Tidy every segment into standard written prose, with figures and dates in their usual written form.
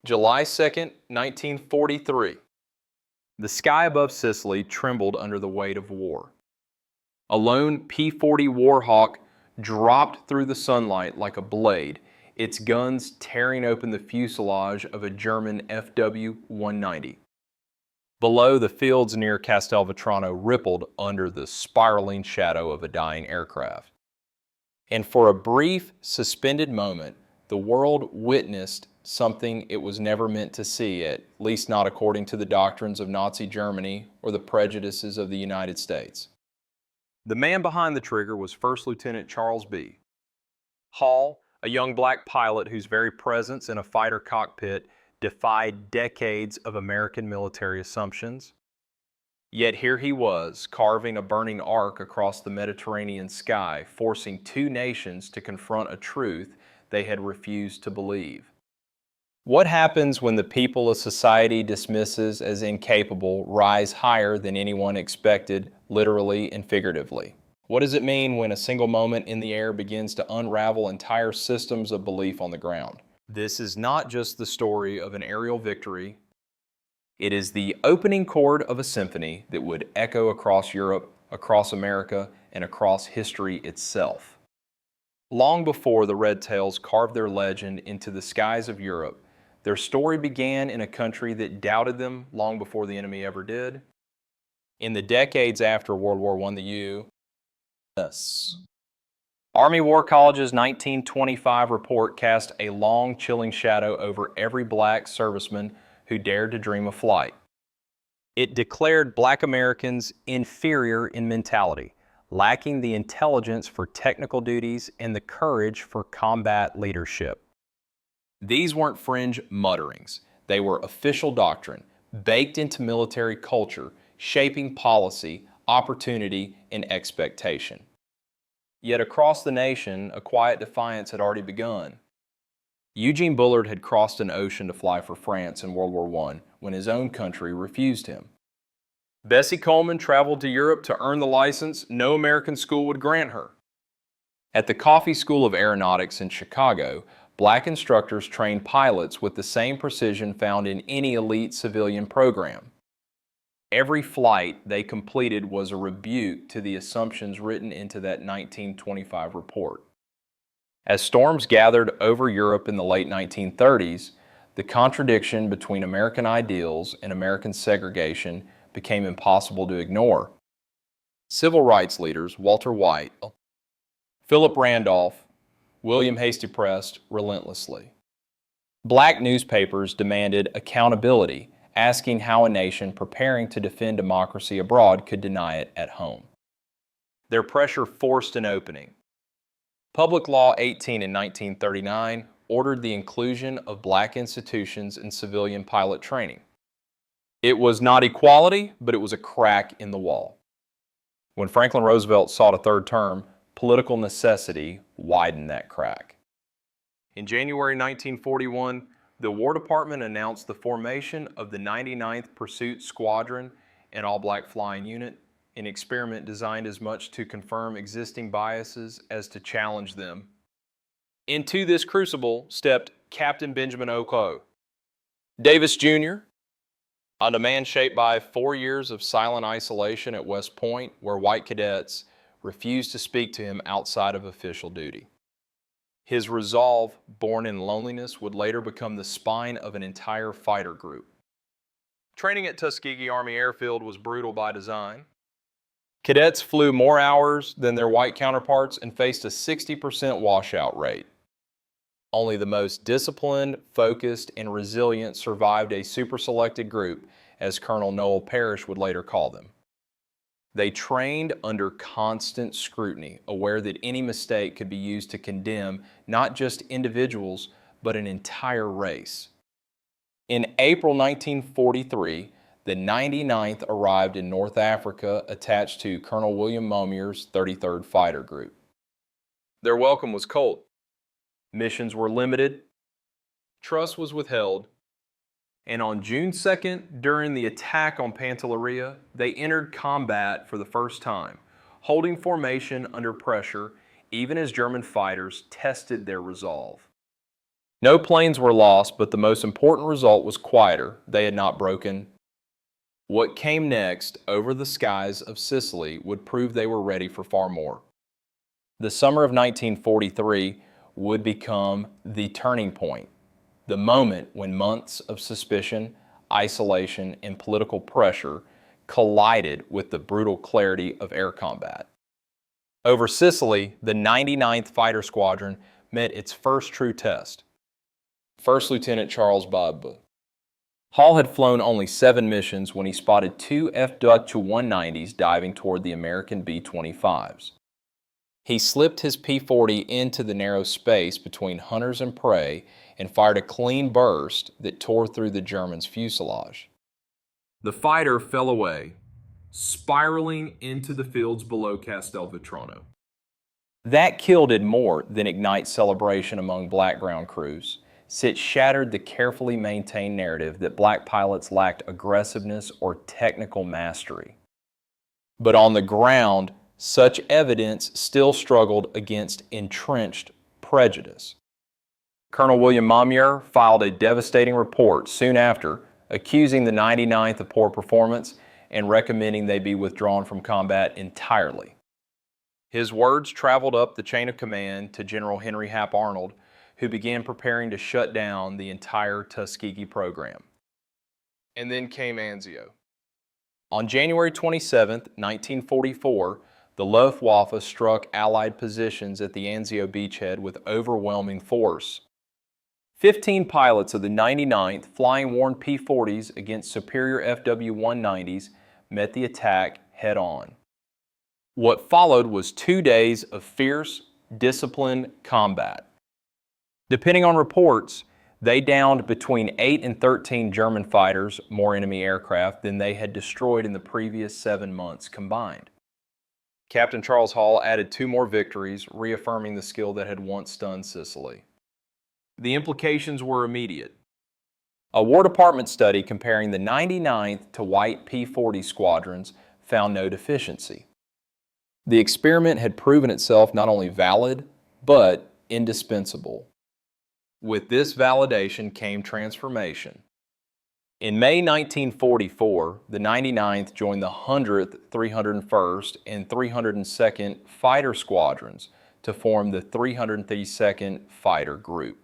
July 2nd, 1943. The sky above Sicily trembled under the weight of war. A lone P-40 Warhawk dropped through the sunlight like a blade, its guns tearing open the fuselage of a German WW2. Below, the fields near Castelvetrano rippled under the spiraling shadow of a dying aircraft. And for a brief, suspended moment, the world witnessed something it was never meant to see, at least not according to the doctrines of Nazi Germany or the prejudices of the United States. The man behind the trigger was First Lieutenant Charles B. Hall, a young black pilot whose very presence in a fighter cockpit defied decades of American military assumptions. Yet here he was, carving a burning arc across the Mediterranean sky, forcing two nations to confront a truth they had refused to believe. What happens when the people a society dismisses as incapable rise higher than anyone expected, literally and figuratively? What does it mean when a single moment in the air begins to unravel entire systems of belief on the ground? This is not just the story of an aerial victory. It is the opening chord of a symphony that would echo across Europe, across America, and across history itself. Long before the Red Tails carved their legend into the skies of Europe, their story began in a country that doubted them long before the enemy ever did. In the decades after World War I, the U.S. Army War College's 1925 report cast a long, chilling shadow over every black serviceman who dared to dream of flight. It declared black Americans inferior in mentality, lacking the intelligence for technical duties and the courage for combat leadership. These weren't fringe mutterings. They were official doctrine, baked into military culture, shaping policy, opportunity, and expectation. Yet across the nation, a quiet defiance had already begun. Eugene Bullard had crossed an ocean to fly for France in World War I when his own country refused him. Bessie Coleman traveled to Europe to earn the license no American school would grant her. At the Coffey School of Aeronautics in Chicago, black instructors trained pilots with the same precision found in any elite civilian program. Every flight they completed was a rebuke to the assumptions written into that 1925 report. As storms gathered over Europe in the late 1930s, the contradiction between American ideals and American segregation became impossible to ignore. Civil rights leaders Walter White, Philip Randolph, William Hasty pressed relentlessly. Black newspapers demanded accountability, asking how a nation preparing to defend democracy abroad could deny it at home. Their pressure forced an opening. Public Law 18 in 1939 ordered the inclusion of black institutions in civilian pilot training. It was not equality, but it was a crack in the wall. When Franklin Roosevelt sought a third term, political necessity widened that crack. In January 1941, the War Department announced the formation of the 99th Pursuit Squadron, an all-black flying unit, an experiment designed as much to confirm existing biases as to challenge them. Into this crucible stepped Captain Benjamin Oko Davis Jr., a man shaped by 4 years of silent isolation at West Point, where white cadets refused to speak to him outside of official duty. His resolve, born in loneliness, would later become the spine of an entire fighter group. Training at Tuskegee Army Airfield was brutal by design. Cadets flew more hours than their white counterparts and faced a 60% washout rate. Only the most disciplined, focused, and resilient survived a super-selected group, as Colonel Noel Parrish would later call them. They trained under constant scrutiny, aware that any mistake could be used to condemn not just individuals, but an entire race. In April 1943, the 99th arrived in North Africa attached to Colonel William Momier's 33rd Fighter Group. Their welcome was cold. Missions were limited. Trust was withheld. And on June 2nd, during the attack on Pantelleria, they entered combat for the first time, holding formation under pressure even as German fighters tested their resolve. No planes were lost, but the most important result was quieter. They had not broken. What came next over the skies of Sicily would prove they were ready for far more. The summer of 1943 would become the turning point, the moment when months of suspicion, isolation, and political pressure collided with the brutal clarity of air combat. Over Sicily, the 99th Fighter Squadron met its first true test. First Lieutenant Charles Bob. Hall had flown only 7 missions when he spotted 2 WW2 diving toward the American B-25s. He slipped his P-40 into the narrow space between hunters and prey and fired a clean burst that tore through the Germans' fuselage. The fighter fell away, spiraling into the fields below Castelvetrano. That kill did more than ignite celebration among black ground crews. It shattered the carefully maintained narrative that black pilots lacked aggressiveness or technical mastery. But on the ground, such evidence still struggled against entrenched prejudice. Colonel William Memmingen filed a devastating report soon after, accusing the 99th of poor performance and recommending they be withdrawn from combat entirely. His words traveled up the chain of command to General Henry Hap Arnold, who began preparing to shut down the entire Tuskegee program. And then came Anzio. On January 27, 1944, the Luftwaffe struck Allied positions at the Anzio beachhead with overwhelming force. 15 pilots of the 99th flying worn P-40s against superior FW-190s met the attack head-on. What followed was 2 days of fierce, disciplined combat. Depending on reports, they downed between 8 and 13 German fighters, more enemy aircraft than they had destroyed in the previous 7 months combined. Captain Charles Hall added 2 more victories, reaffirming the skill that had once stunned Sicily. The implications were immediate. A War Department study comparing the 99th to white P-40 squadrons found no deficiency. The experiment had proven itself not only valid, but indispensable. With this validation came transformation. In May 1944, the 99th joined the 100th, 301st, and 302nd Fighter Squadrons to form the 332nd Fighter Group.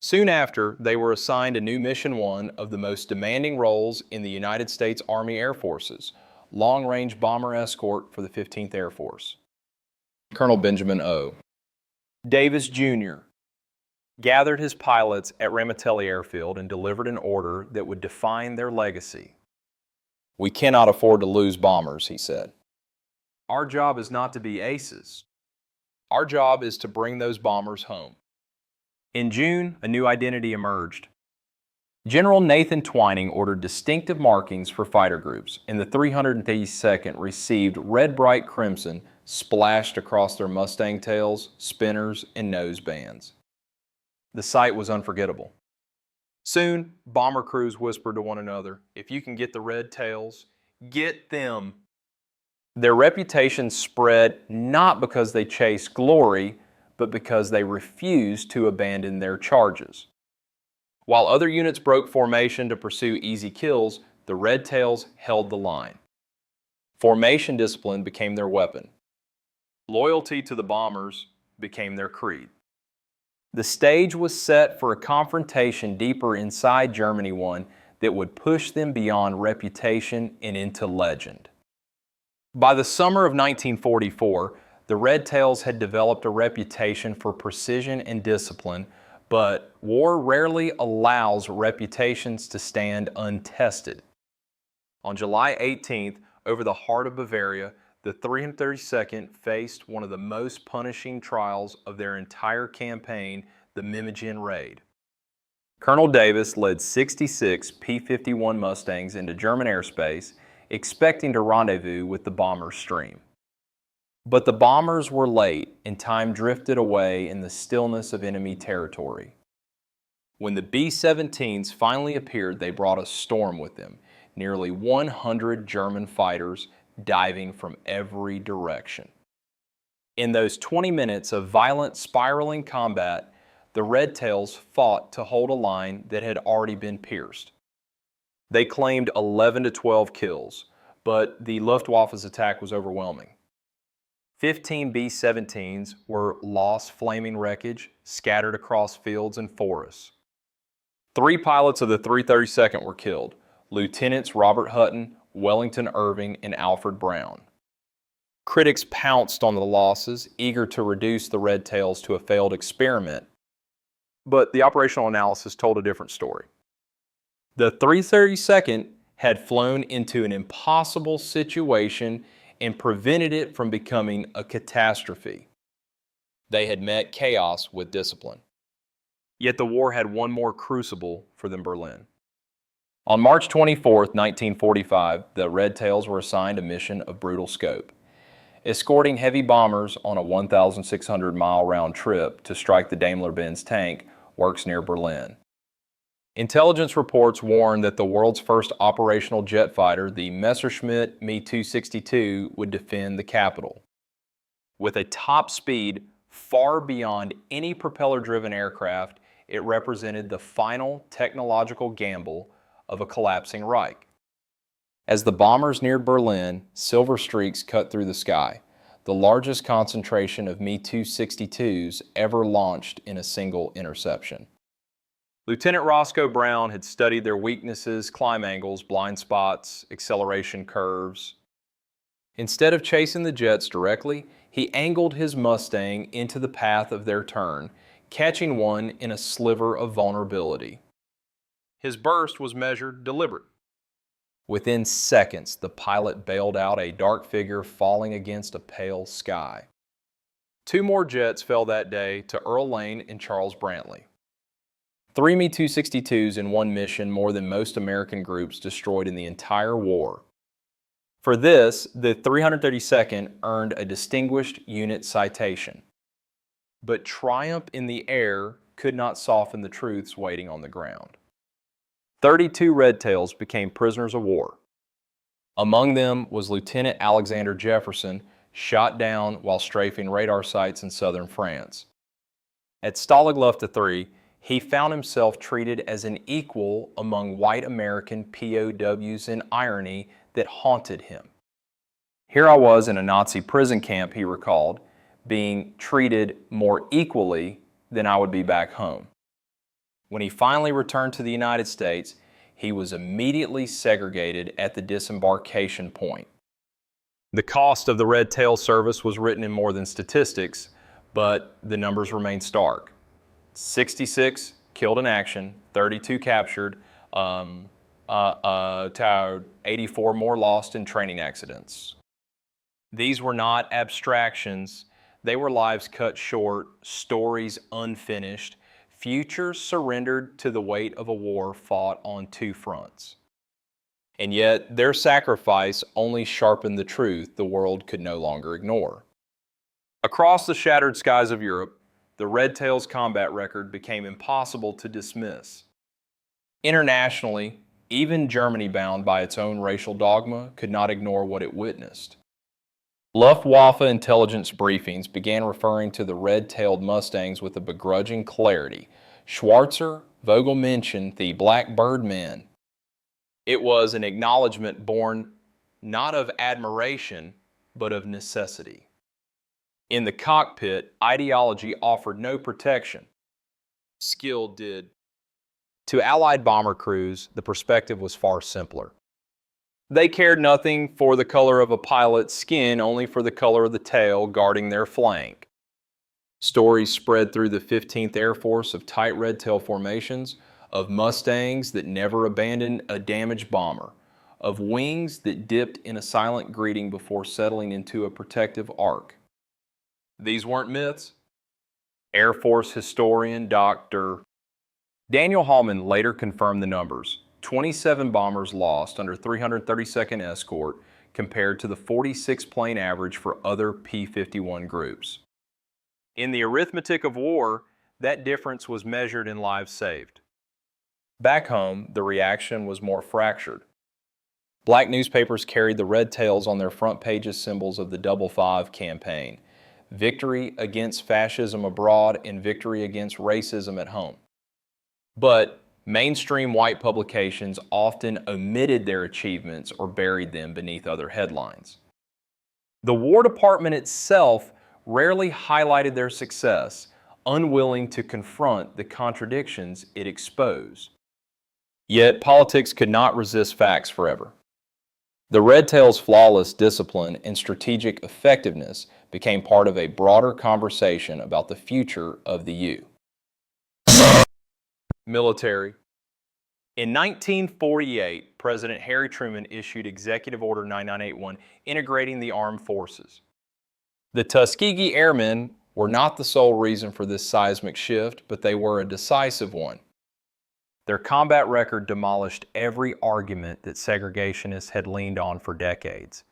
Soon after, they were assigned a new Mission 1 of the most demanding roles in the United States Army Air Forces, long-range bomber escort for the 15th Air Force. Colonel Benjamin O. Davis, Jr. gathered his pilots at Ramitelli Airfield and delivered an order that would define their legacy. "We cannot afford to lose bombers," he said. "Our job is not to be aces. Our job is to bring those bombers home." In June, a new identity emerged. General Nathan Twining ordered distinctive markings for fighter groups, and the 332nd received red bright crimson splashed across their Mustang tails, spinners, and nose bands. The sight was unforgettable. Soon, bomber crews whispered to one another, "If you can get the red tails, get them." Their reputation spread not because they chased glory, but because they refused to abandon their charges. While other units broke formation to pursue easy kills, the red tails held the line. Formation discipline became their weapon. Loyalty to the bombers became their creed. The stage was set for a confrontation deeper inside Germany, one that would push them beyond reputation and into legend. By the summer of 1944, the Red Tails had developed a reputation for precision and discipline, but war rarely allows reputations to stand untested. On July 18th, over the heart of Bavaria, the 332nd faced one of the most punishing trials of their entire campaign, the Memmingen raid. Colonel Davis led 66 P-51 Mustangs into German airspace, expecting to rendezvous with the bomber stream. But the bombers were late, and time drifted away in the stillness of enemy territory. When the B-17s finally appeared, they brought a storm with them, nearly 100 German fighters diving from every direction. In those 20 minutes of violent, spiraling combat, the Red Tails fought to hold a line that had already been pierced. They claimed 11 to 12 kills, but the Luftwaffe's attack was overwhelming. 15 B-17s were lost flaming wreckage scattered across fields and forests. 3 pilots of the 332nd were killed, Lieutenants Robert Hutton, Wellington Irving, and Alfred Brown. Critics pounced on the losses, eager to reduce the Red Tails to a failed experiment, but the operational analysis told a different story. The 332nd had flown into an impossible situation and prevented it from becoming a catastrophe. They had met chaos with discipline. Yet the war had one more crucible for them Berlin. On March 24, 1945, the Red Tails were assigned a mission of brutal scope, escorting heavy bombers on a 1,600-mile round trip to strike the Daimler-Benz tank works near Berlin. Intelligence reports warned that the world's first operational jet fighter, the Messerschmitt Me-262, would defend the capital. With a top speed far beyond any propeller-driven aircraft, it represented the final technological gamble of a collapsing Reich. As the bombers neared Berlin, silver streaks cut through the sky, the largest concentration of Me-262s ever launched in a single interception. Lieutenant Roscoe Brown had studied their weaknesses, climb angles, blind spots, acceleration curves. Instead of chasing the jets directly, he angled his Mustang into the path of their turn, catching one in a sliver of vulnerability. His burst was measured, deliberate. Within seconds, the pilot bailed out a dark figure falling against a pale sky. 2 more jets fell that day to Earl Lane and Charles Brantley. 3 Me-262s in one mission, more than most American groups destroyed in the entire war. For this, the 332nd earned a Distinguished Unit Citation. But triumph in the air could not soften the truths waiting on the ground. 32 Red Tails became prisoners of war. Among them was Lieutenant Alexander Jefferson, shot down while strafing radar sites in southern France. At Stalag Luft 3, he found himself treated as an equal among white American POWs, an irony that haunted him. Here I was in a Nazi prison camp, he recalled, being treated more equally than I would be back home. When he finally returned to the United States, he was immediately segregated at the disembarkation point. The cost of the Red Tail service was written in more than statistics, but the numbers remain stark. 66 killed in action, 32 captured, 84 more lost in training accidents. These were not abstractions. They were lives cut short, stories unfinished, futures surrendered to the weight of a war fought on 2 fronts. And yet, their sacrifice only sharpened the truth the world could no longer ignore. Across the shattered skies of Europe, the Red Tails' combat record became impossible to dismiss. Internationally, even Germany, bound by its own racial dogma, could not ignore what it witnessed. Luftwaffe intelligence briefings began referring to the red-tailed Mustangs with a begrudging clarity. Schwarzer Vogelmenschen, the Black Birdmen. It was an acknowledgement born not of admiration, but of necessity. In the cockpit, ideology offered no protection. Skill did. To Allied bomber crews, the perspective was far simpler. They cared nothing for the color of a pilot's skin, only for the color of the tail guarding their flank. Stories spread through the 15th Air Force of tight red tail formations, of Mustangs that never abandoned a damaged bomber, of wings that dipped in a silent greeting before settling into a protective arc. These weren't myths. Air Force historian Dr. Daniel Hallman later confirmed the numbers. 27 bombers lost under 332nd Escort compared to the 46 plane average for other P-51 groups. In the arithmetic of war, that difference was measured in lives saved. Back home, the reaction was more fractured. Black newspapers carried the red tails on their front pages symbols of the Double 5 campaign. victory against fascism abroad and victory against racism at home. But mainstream white publications often omitted their achievements or buried them beneath other headlines. The War Department itself rarely highlighted their success, unwilling to confront the contradictions it exposed. Yet politics could not resist facts forever. The Red Tails' flawless discipline and strategic effectiveness became part of a broader conversation about the future of the U. Military. In 1948, President Harry Truman issued Executive Order 9981 integrating the armed forces. The Tuskegee Airmen were not the sole reason for this seismic shift, but they were a decisive one. Their combat record demolished every argument that segregationists had leaned on for decades.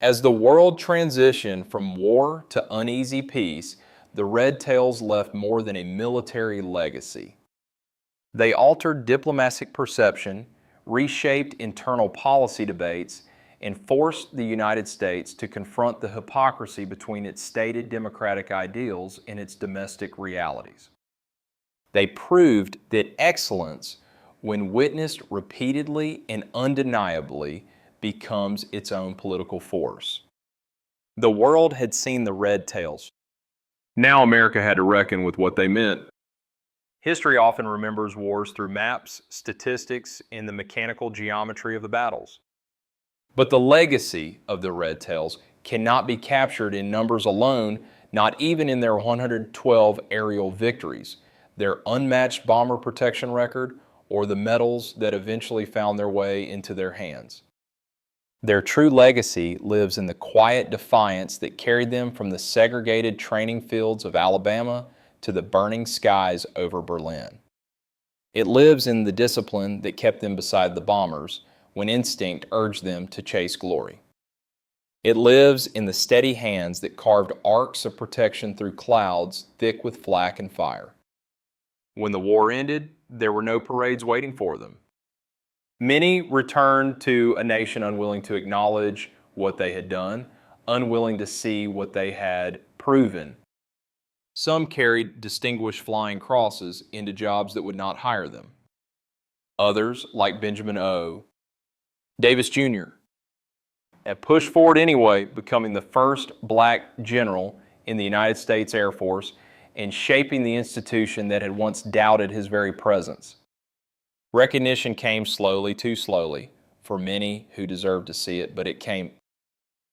As the world transitioned from war to uneasy peace, the Red Tails left more than a military legacy. They altered diplomatic perception, reshaped internal policy debates, and forced the United States to confront the hypocrisy between its stated democratic ideals and its domestic realities. They proved that excellence, when witnessed repeatedly and undeniably, becomes its own political force. The world had seen the Red Tails. Now America had to reckon with what they meant. History often remembers wars through maps, statistics, and the mechanical geometry of the battles. But the legacy of the Red Tails cannot be captured in numbers alone, not even in their 112 aerial victories, their unmatched bomber protection record, or the medals that eventually found their way into their hands. Their true legacy lives in the quiet defiance that carried them from the segregated training fields of Alabama to the burning skies over Berlin. It lives in the discipline that kept them beside the bombers when instinct urged them to chase glory. It lives in the steady hands that carved arcs of protection through clouds thick with flak and fire. When the war ended, there were no parades waiting for them. Many returned to a nation unwilling to acknowledge what they had done, unwilling to see what they had proven. Some carried distinguished flying crosses into jobs that would not hire them. Others, like Benjamin O. Davis Jr., had pushed forward anyway, becoming the first black general in the United States Air Force and shaping the institution that had once doubted his very presence. Recognition came slowly, too slowly, for many who deserved to see it, but it came.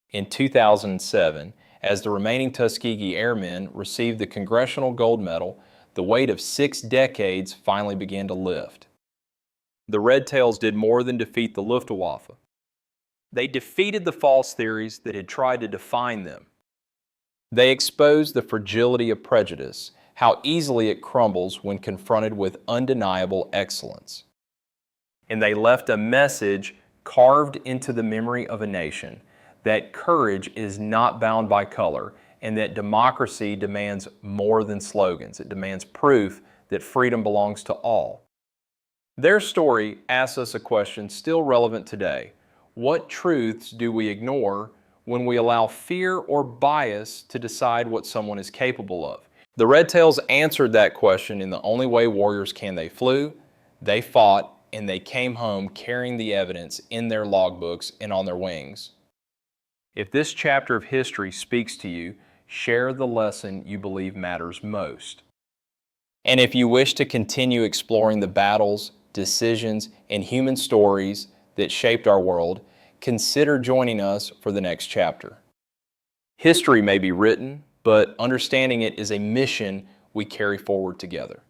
In 2007, as the remaining Tuskegee Airmen received the Congressional Gold Medal, the weight of 6 decades finally began to lift. The Red Tails did more than defeat the Luftwaffe. They defeated the false theories that had tried to define them. They exposed the fragility of prejudice, how easily it crumbles when confronted with undeniable excellence. And they left a message carved into the memory of a nation that courage is not bound by color and that democracy demands more than slogans. It demands proof that freedom belongs to all. Their story asks us a question still relevant today. What truths do we ignore when we allow fear or bias to decide what someone is capable of? The Red Tails answered that question in the only way warriors can. They flew, they fought, and they came home carrying the evidence in their logbooks and on their wings. If this chapter of history speaks to you, share the lesson you believe matters most. And if you wish to continue exploring the battles, decisions, and human stories that shaped our world, consider joining us for the next chapter. History may be written, but understanding it is a mission we carry forward together.